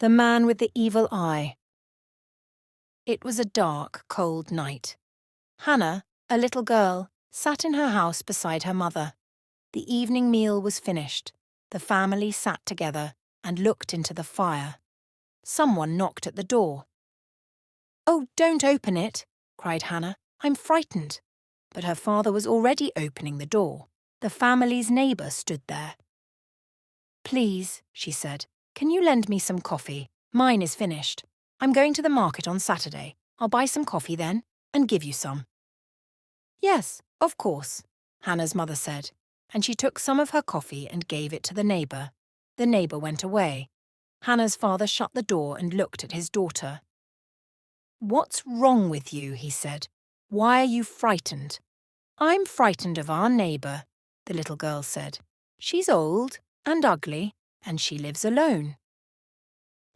The Man with the Evil Eye. It was a dark, cold night. Hannah, a little girl, sat in her house beside her mother. The evening meal was finished. The family sat together and looked into the fire. Someone knocked at the door. "Oh, don't open it," cried Hannah. "I'm frightened." But her father was already opening the door. The family's neighbour stood there. "Please," she said, "can you lend me some coffee? Mine is finished. I'm going to the market on Saturday. I'll buy some coffee then and give you some." "Yes, of course," Hannah's mother said, and she took some of her coffee and gave it to the neighbour. The neighbour went away. Hannah's father shut the door and looked at his daughter. "What's wrong with you?" he said. "Why are you frightened?" "I'm frightened of our neighbour," the little girl said. "She's old and ugly, and she lives alone."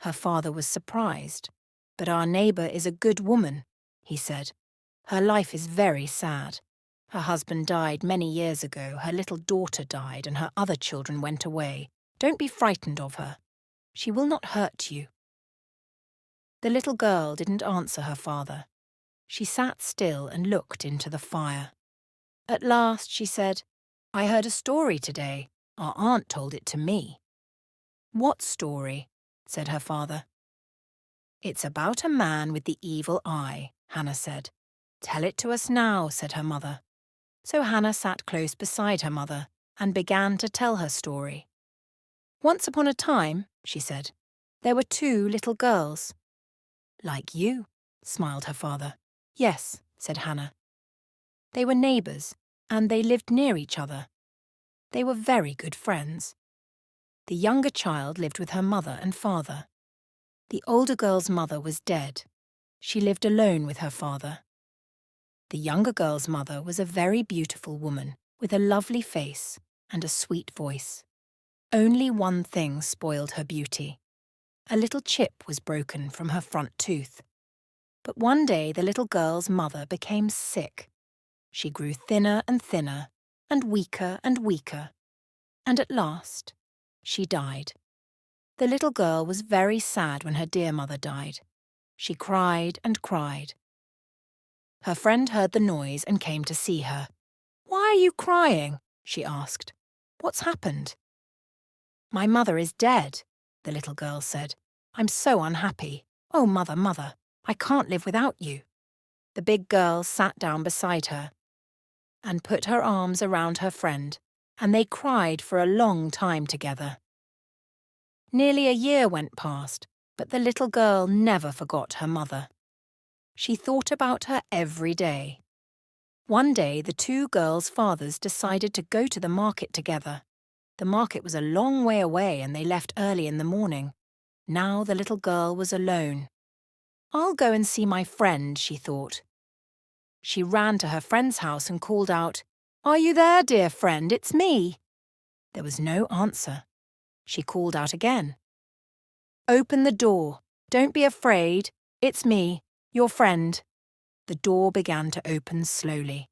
Her father was surprised. "But our neighbour is a good woman," he said. "Her life is very sad. Her husband died many years ago, her little daughter died, and her other children went away. Don't be frightened of her. She will not hurt you." The little girl didn't answer her father. She sat still and looked into the fire. At last she said, "I heard a story today. Our aunt told it to me." "What story?" said her father. "It's about a man with the evil eye," Hannah said. "Tell it to us now," said her mother. So Hannah sat close beside her mother and began to tell her story. "Once upon a time," she said, "there were two little girls." "Like you," smiled her father. "Yes," said Hannah. "They were neighbours, and they lived near each other. They were very good friends. The younger child lived with her mother and father. The older girl's mother was dead. She lived alone with her father. The younger girl's mother was a very beautiful woman with a lovely face and a sweet voice. Only one thing spoiled her beauty. A little chip was broken from her front tooth. But one day the little girl's mother became sick. She grew thinner and weaker, and at last she died. The little girl was very sad when her dear mother died. She cried and cried. Her friend heard the noise and came to see her. "Why are you crying?" she asked. "What's happened?" "My mother is dead," the little girl said. "I'm so unhappy. Oh, mother, mother, I can't live without you." The big girl sat down beside her and put her arms around her friend, and they cried for a long time together. Nearly a year went past, but the little girl never forgot her mother. She thought about her every day. One day the two girls' fathers decided to go to the market together. The market was a long way away and they left early in the morning. Now the little girl was alone. "I'll go and see my friend," she thought. She ran to her friend's house and called out, "Are you there, dear friend? It's me." There was no answer. She called out again. "Open the door. Don't be afraid. It's me, your friend." The door began to open slowly.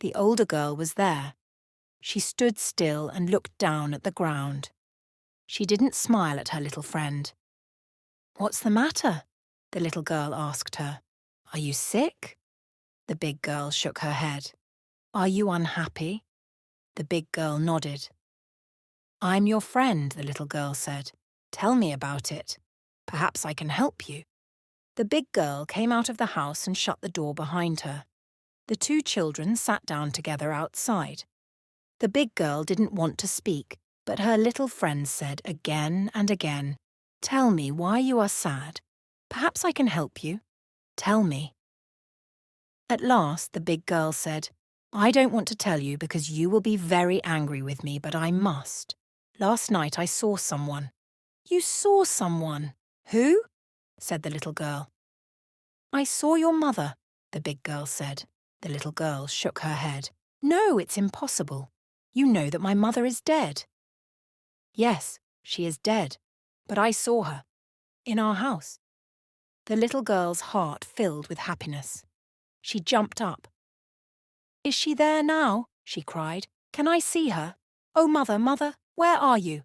The older girl was there. She stood still and looked down at the ground. She didn't smile at her little friend. "What's the matter?" the little girl asked her. "Are you sick?" The big girl shook her head. "Are you unhappy?" The big girl nodded. "I'm your friend," the little girl said. "Tell me about it. Perhaps I can help you." The big girl came out of the house and shut the door behind her. The two children sat down together outside. The big girl didn't want to speak, but her little friend said again and again, "Tell me why you are sad. Perhaps I can help you. Tell me." At last the big girl said, "I don't want to tell you because you will be very angry with me, but I must. Last night I saw someone." "You saw someone? Who?" said the little girl. "I saw your mother," the big girl said. The little girl shook her head. "No, it's impossible. You know that my mother is dead." "Yes, she is dead, but I saw her. In our house." The little girl's heart filled with happiness. She jumped up. "Is she there now?" she cried. "Can I see her? Oh, mother, mother, where are you?"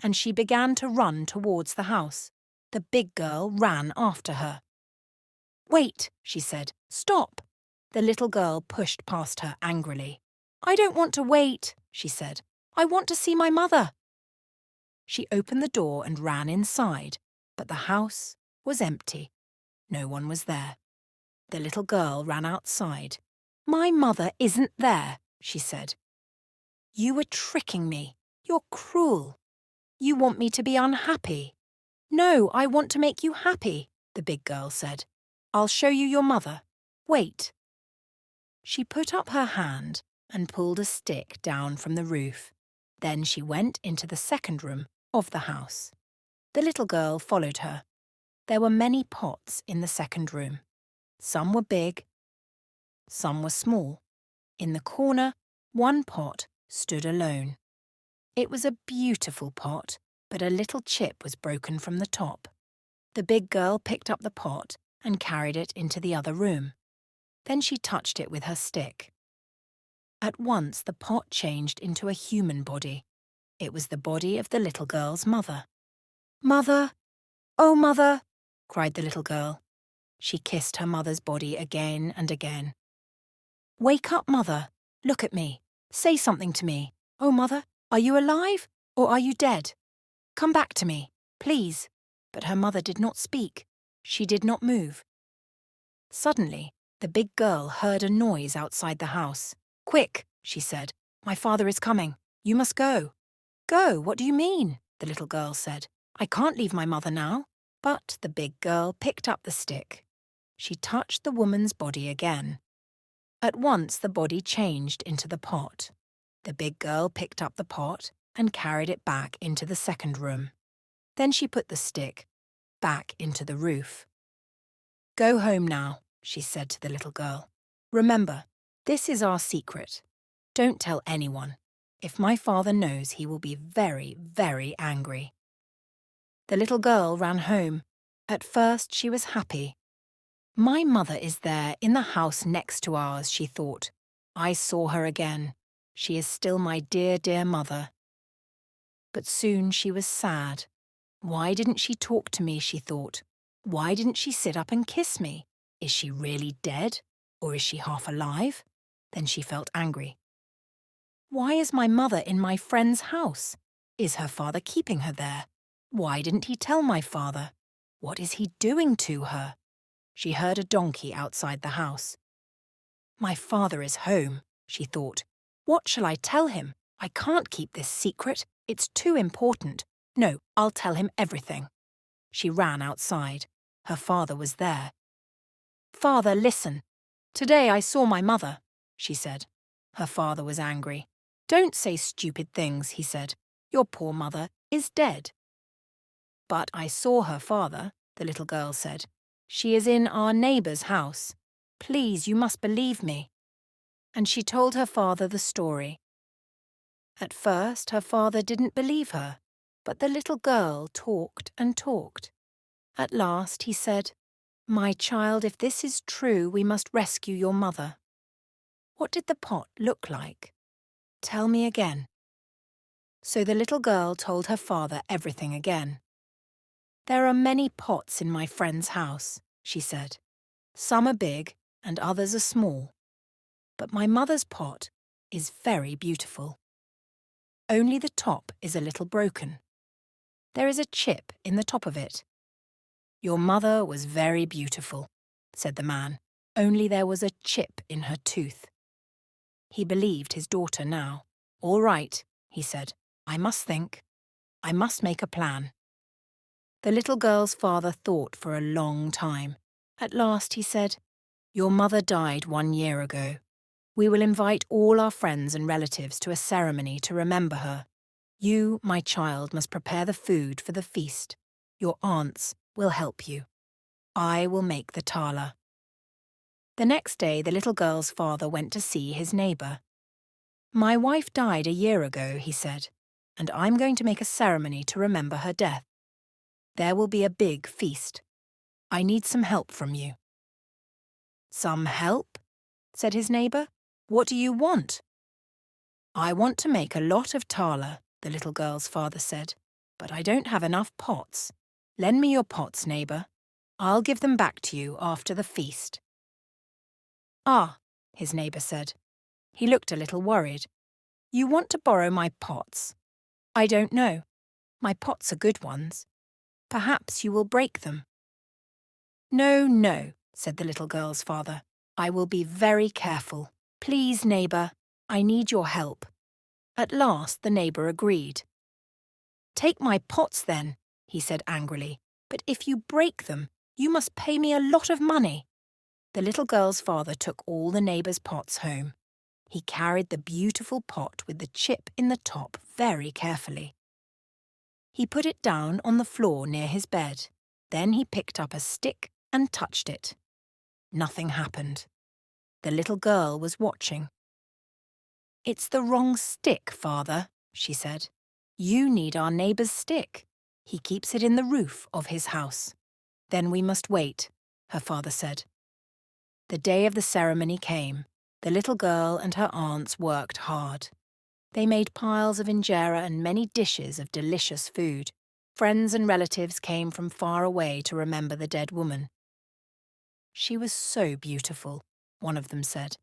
And she began to run towards the house. The big girl ran after her. "Wait," she said. "Stop." The little girl pushed past her angrily. "I don't want to wait," she said. "I want to see my mother." She opened the door and ran inside, but the house was empty. No one was there. The little girl ran outside. "My mother isn't there," she said. "You were tricking me. You're cruel. You want me to be unhappy." "No, I want to make you happy," the big girl said. "I'll show you your mother. Wait." She put up her hand and pulled a stick down from the roof. Then she went into the second room of the house. The little girl followed her. There were many pots in the second room. Some were big, some were small. In the corner, one pot stood alone. It was a beautiful pot, but a little chip was broken from the top. The big girl picked up the pot and carried it into the other room. Then she touched it with her stick. At once the pot changed into a human body. It was the body of the little girl's mother. "Mother! Oh, Mother!" cried the little girl. She kissed her mother's body again and again. "Wake up, Mother. Look at me. Say something to me. Oh, Mother, are you alive or are you dead? Come back to me, please." But her mother did not speak. She did not move. Suddenly, the big girl heard a noise outside the house. "Quick," she said. "My father is coming. You must go." "Go? What do you mean?" the little girl said. "I can't leave my mother now." But the big girl picked up the stick. She touched the woman's body again. At once the body changed into the pot. The big girl picked up the pot and carried it back into the second room. Then she put the stick back into the roof. "Go home now," she said to the little girl. "Remember, this is our secret. Don't tell anyone. If my father knows, he will be very, very angry." The little girl ran home. At first she was happy. "My mother is there in the house next to ours," she thought. "I saw her again. She is still my dear, dear mother." But soon she was sad. Why didn't she talk to me, she thought. Why didn't she sit up and kiss me? Is she really dead? Or is she half alive? Then she felt angry. Why is my mother in my friend's house? Is her father keeping her there? Why didn't he tell my father? What is he doing to her? She heard a donkey outside the house. My father is home, she thought. What shall I tell him? I can't keep this secret. It's too important. No, I'll tell him everything. She ran outside. Her father was there. "Father, listen. Today I saw my mother," she said. Her father was angry. "Don't say stupid things," he said. "Your poor mother is dead." "But I saw her, father," the little girl said. "She is in our neighbour's house. Please, you must believe me." And she told her father the story. At first, her father didn't believe her, but the little girl talked and talked. At last, he said, "My child, if this is true, we must rescue your mother." "What did the pot look like? Tell me again." So the little girl told her father everything again. "There are many pots in my friend's house," she said. "Some are big and others are small. But my mother's pot is very beautiful. Only the top is a little broken. There is a chip in the top of it. Your mother was very beautiful," said the man, "only there was a chip in her tooth." He believed his daughter now. "All right," he said. "I must think. I must make a plan." The little girl's father thought for a long time. At last he said, "Your mother died 1 year ago. We will invite all our friends and relatives to a ceremony to remember her. You, my child, must prepare the food for the feast. Your aunts will help you. I will make the thaler." The next day, the little girl's father went to see his neighbour. "My wife died a year ago," he said, "and I'm going to make a ceremony to remember her death. There will be a big feast. I need some help from you." "Some help?" said his neighbour. "What do you want?" "I want to make a lot of thaler," the little girl's father said, "but I don't have enough pots. Lend me your pots, neighbour. I'll give them back to you after the feast. Ah, his neighbour said. He looked a little worried. You want to borrow my pots? I don't know. My pots are good ones. Perhaps you will break them. No, no, said the little girl's father. I will be very careful. Please, neighbour, I need your help. At last the neighbour agreed. Take my pots then, he said angrily, but if you break them, you must pay me a lot of money. The little girl's father took all the neighbour's pots home. He carried the beautiful pot with the chip in the top very carefully. He put it down on the floor near his bed. Then he picked up a stick and touched it. Nothing happened. The little girl was watching. It's the wrong stick, father, she said. You need our neighbour's stick. He keeps it in the roof of his house. Then we must wait, her father said. The day of the ceremony came. The little girl and her aunts worked hard. They made piles of injera and many dishes of delicious food. Friends and relatives came from far away to remember the dead woman. She was so beautiful, one of them said.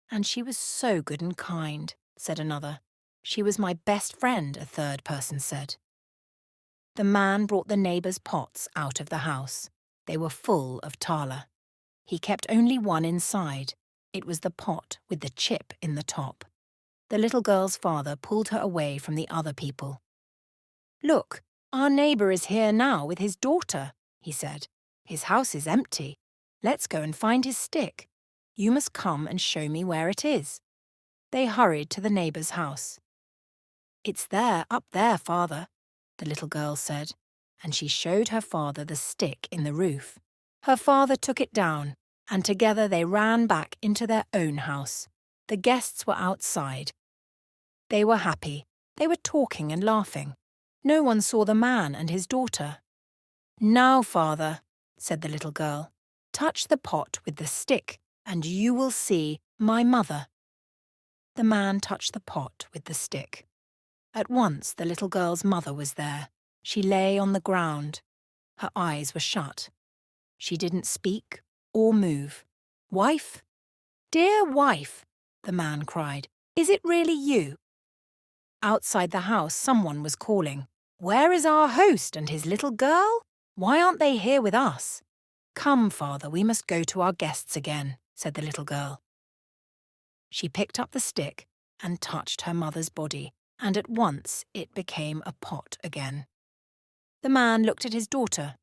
And she was so good and kind, said another. She was my best friend, a third person said. The man brought the neighbour's pots out of the house. They were full of thala. He kept only one inside. It was the pot with the chip in the top. The little girl's father pulled her away from the other people. Look, our neighbour is here now with his daughter, he said. His house is empty. Let's go and find his stick. You must come and show me where it is. They hurried to the neighbour's house. It's there, up there, father, the little girl said, and she showed her father the stick in the roof. Her father took it down, and together they ran back into their own house. The guests were outside. They were happy. They were talking and laughing. No one saw the man and his daughter. Now, father, said the little girl, touch the pot with the stick, and you will see my mother. The man touched the pot with the stick. At once the little girl's mother was there. She lay on the ground. Her eyes were shut. She didn't speak or move. Wife? Dear wife, the man cried, is it really you? Outside the house someone was calling. Where is our host and his little girl? Why aren't they here with us? Come, father, we must go to our guests again, said the little girl. She picked up the stick and touched her mother's body, and at once it became a pot again. The man looked at his daughter.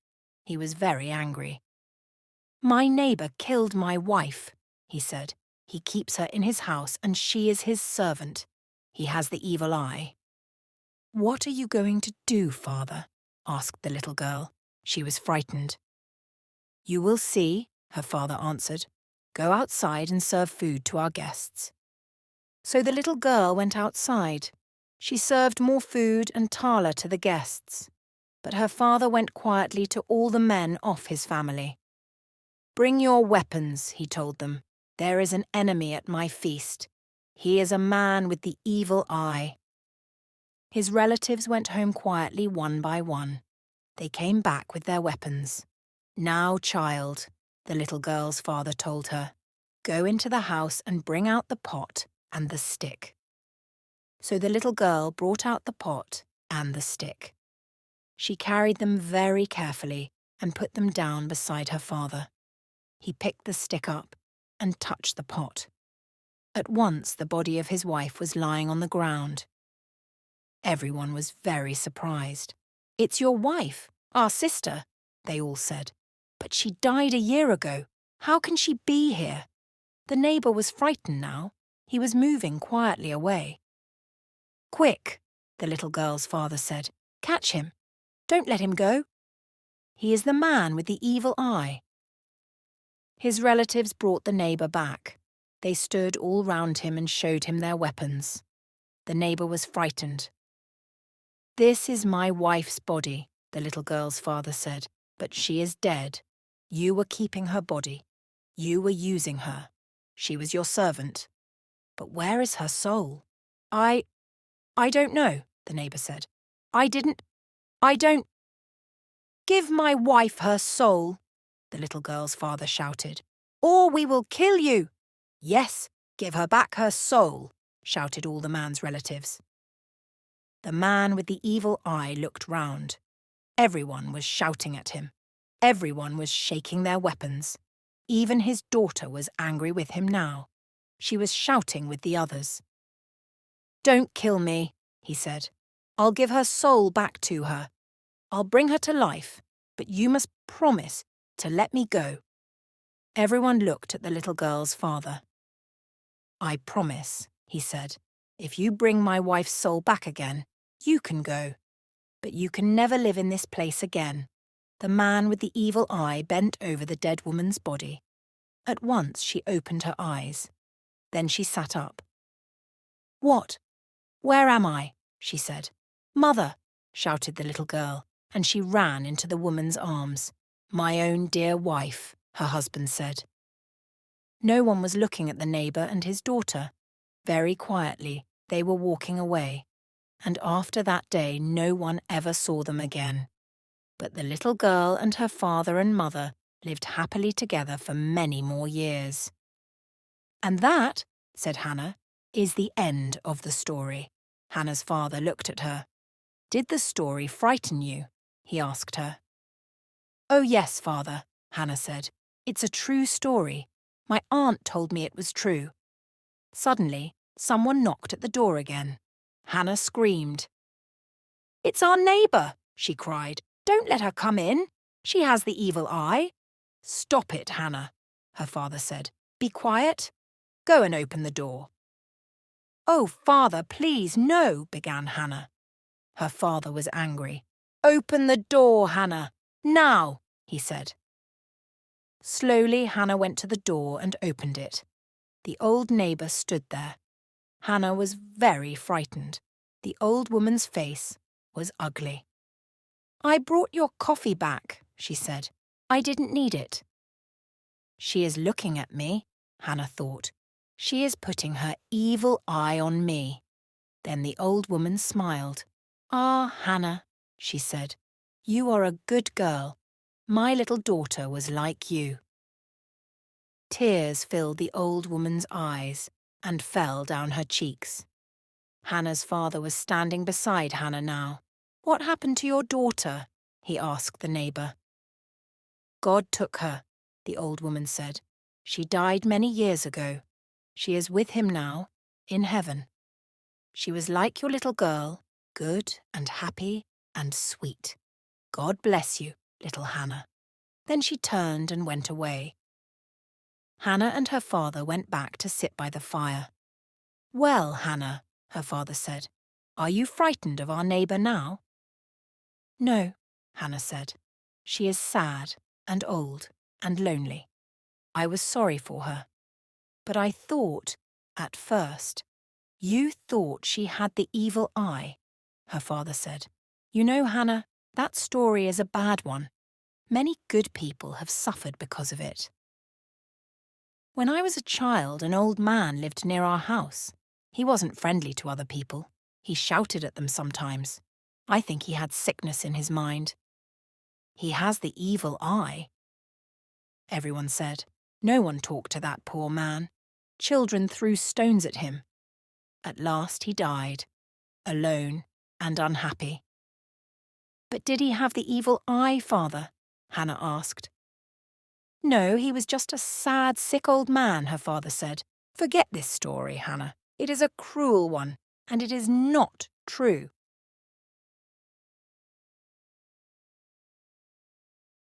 He was very angry. My neighbour killed my wife, he said. He keeps her in his house and she is his servant. He has the evil eye. What are you going to do, father? Asked the little girl. She was frightened. You will see, her father answered. Go outside and serve food to our guests. So the little girl went outside. She served more food and thala to the guests. But her father went quietly to all the men of his family. Bring your weapons, he told them. There is an enemy at my feast. He is a man with the evil eye. His relatives went home quietly one by one. They came back with their weapons. Now, child, the little girl's father told her, go into the house and bring out the pot and the stick. So the little girl brought out the pot and the stick. She carried them very carefully and put them down beside her father. He picked the stick up and touched the pot. At once the body of his wife was lying on the ground. Everyone was very surprised. It's your wife, our sister, they all said. But she died a year ago. How can she be here? The neighbour was frightened now. He was moving quietly away. Quick, the little girl's father said. Catch him. Don't let him go. He is the man with the evil eye. His relatives brought the neighbour back. They stood all round him and showed him their weapons. The neighbour was frightened. This is my wife's body, the little girl's father said, but she is dead. You were keeping her body. You were using her. She was your servant. But where is her soul? I don't know, the neighbour said. I don't. Give my wife her soul, the little girl's father shouted, or we will kill you. Yes, give her back her soul, shouted all the man's relatives. The man with the evil eye looked round. Everyone was shouting at him. Everyone was shaking their weapons. Even his daughter was angry with him now. She was shouting with the others. Don't kill me, he said. I'll give her soul back to her. I'll bring her to life, but you must promise to let me go. Everyone looked at the little girl's father. I promise, he said. If you bring my wife's soul back again, you can go. But you can never live in this place again. The man with the evil eye bent over the dead woman's body. At once she opened her eyes. Then she sat up. What? Where am I? She said. Mother, shouted the little girl, and she ran into the woman's arms. My own dear wife, her husband said. No one was looking at the neighbour and his daughter. Very quietly, they were walking away, and after that day no one ever saw them again. But the little girl and her father and mother lived happily together for many more years. And that, said Hannah, is the end of the story. Hannah's father looked at her. Did the story frighten you? He asked her. Oh yes, father, Hannah said. It's a true story. My aunt told me it was true. Suddenly, someone knocked at the door again. Hannah screamed. It's our neighbour, she cried. Don't let her come in. She has the evil eye. Stop it, Hannah, her father said. Be quiet. Go and open the door. Oh, father, please, no, began Hannah. Her father was angry. Open the door, Hannah. Now, he said. Slowly, Hannah went to the door and opened it. The old neighbour stood there. Hannah was very frightened. The old woman's face was ugly. I brought your coffee back, she said. I didn't need it. She is looking at me, Hannah thought. She is putting her evil eye on me. Then the old woman smiled. Ah, Hannah, she said, you are a good girl. My little daughter was like you. Tears filled the old woman's eyes and fell down her cheeks. Hannah's father was standing beside Hannah now. What happened to your daughter? He asked the neighbour. God took her, the old woman said. She died many years ago. She is with him now, in heaven. She was like your little girl, good and happy and sweet. God bless you, little Hannah. Then she turned and went away. Hannah and her father went back to sit by the fire. Well, Hannah, her father said, are you frightened of our neighbour now? No, Hannah said. She is sad and old and lonely. I was sorry for her. But I thought, at first, you thought she had the evil eye, her father said. You know, Hannah, that story is a bad one. Many good people have suffered because of it. When I was a child, an old man lived near our house. He wasn't friendly to other people. He shouted at them sometimes. I think he had sickness in his mind. He has the evil eye. Everyone said. No one talked to that poor man. Children threw stones at him. At last he died, alone and unhappy. But did he have the evil eye, father? Hannah asked. No, he was just a sad, sick old man, her father said. Forget this story, Hannah. It is a cruel one, and it is not true.